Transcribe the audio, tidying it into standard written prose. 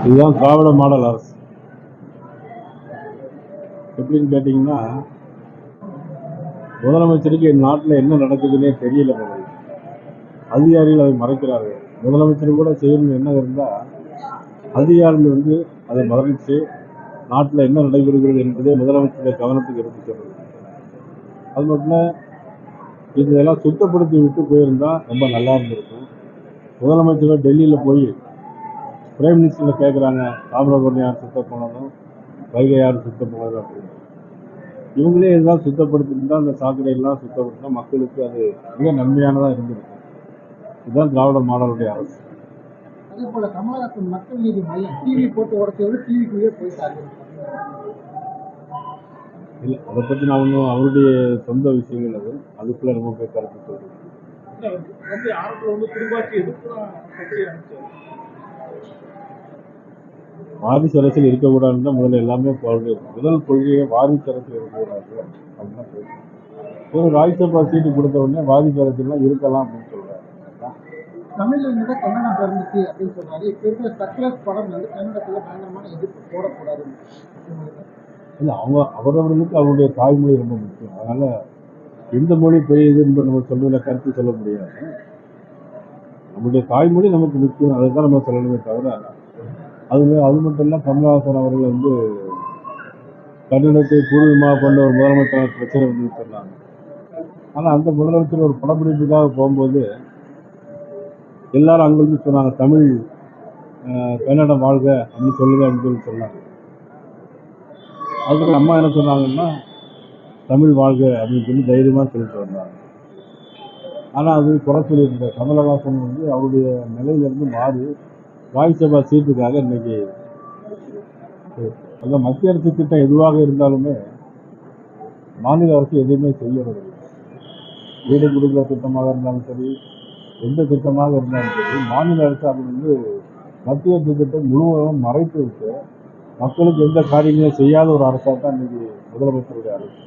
இதுதான் திராவிட மாடல் அரசு. எப்படின்னு கேட்டீங்கன்னா, முதலமைச்சருக்கு நாட்டில் என்ன நடக்குதுன்னே தெரியல. அதிகாரிகள் அதை மறைக்கிறார்கள். முதலமைச்சர் கூட செய்யணும்னு என்ன இருந்தால் அதிகாரிகள் அதை மறைச்சு நாட்டில் என்ன நடைபெறுகிறது என்பதை முதலமைச்சருடைய கவனத்துக்கு எடுத்து சொல்றது. அது மட்டும் இதெல்லாம் சுத்தப்படுத்தி விட்டு போயிருந்தா ரொம்ப நல்லா இருந்திருக்கும். முதலமைச்சர் டெல்லியில் போய் பிரைம் மினிஸ்டர் கேட்குறாங்க, தாமிரபரணி யார் சுத்தம் பண்ணணும், வைகை யார் சுத்தம் பண்ணணும் அப்படின்னு. இவங்களே இதெல்லாம் சுத்தப்படுத்திருந்தா அந்த சாக்கடையெல்லாம் சுத்தப்படுத்தினா மக்களுக்கு அது மிக நன்மையானதாக இருந்திருக்கும். இதுதான் திராவிட மாடலுடைய அரசு. அதே போல கமலஹாசன் மக்கள் நீதி மையம் டிவி போட்டு உடச்சோடு டிவிக்குள்ளே போயிட்டாங்க. இல்லை, அதை பற்றி நான் ஒன்றும் அவருடைய சொந்த விஷயங்கள் அதுக்குள்ள நம்ம போய் கருத்து சொல்றோம். வாரிசு அரசியல் இருக்கக்கூடாதுன்னு தான் முதல்ல எல்லாமே முதல் கொள்கையை வாரிசு அரசியல் இருக்கக்கூடாது அப்படின்னா ஒரு ராஜ்யசபா சீட்டு கொடுத்த உடனே வாரிசு அரசியல்லாம் இருக்கலாம் அப்படின்னு சொல்றாரு. தமிழ்ல இருந்து கன்னடம் பிறந்துச்சு அப்படின்னு சொல்றாரு. இப்ப இருக்கிற சக்லஸ் படம் கன்னடத்துல பயங்கரமான எதிர்ப்பு போடக்கூடாது. இல்லை, அவரவர்களுக்கு அவருடைய தாய்மொழி ரொம்ப முக்கியம். அதனால எந்த மொழி பெரியது என்று நம்ம சொல்றதுல கருத்து சொல்ல முடியாது. நம்முடைய தாய்மொழி நமக்கு முக்கியம், அதை தான் நம்ம சொல்லணுமே தவிர அது மட்டும் இல்லை. கமலஹாசன் அவர்கள் கன்னடத்தை பூர்வமாக கொண்ட ஒரு முதலமைச்சர் பிரச்சனை சொன்னாங்க. ஆனால் அந்த முதலமைச்சர் ஒரு படப்பிடிப்புக்காக போகும்போது எல்லாரும் அங்கிருந்து சொன்னாங்க, தமிழ் கன்னடம் வாழ்க அப்படின்னு சொல்லுங்க அப்படின்னு சொன்னாங்க. அதுக்கு அம்மா என்ன சொன்னாங்கன்னா, தமிழ் வாழ்க அப்படின்னு சொல்லி தைரியமாக சொல்லிட்டு வந்தாங்க. ஆனால் அது குறை சொல்லியிருந்த கமலஹாசன் அவருடைய நிலையிலிருந்து மாறி ராஜ்யசபா சீட்டுக்காக இன்னைக்கு அந்த மத்திய அரசு திட்டம் எதுவாக இருந்தாலுமே மாநில அரசு எதுவுமே செய்யறதில்லை. வீடு கொடுக்கிற திட்டமாக இருந்தாலும் சரி, எந்த திட்டமாக இருந்தாலும் சரி, மாநில அரசு அது மத்திய அரசு திட்டம் முழுவதும் மறைத்து விட்டு மக்களுக்கு எந்த காரியங்களும் செய்யாத ஒரு அரசாக தான் இன்னைக்கு முதலமைச்சருடைய அரசு.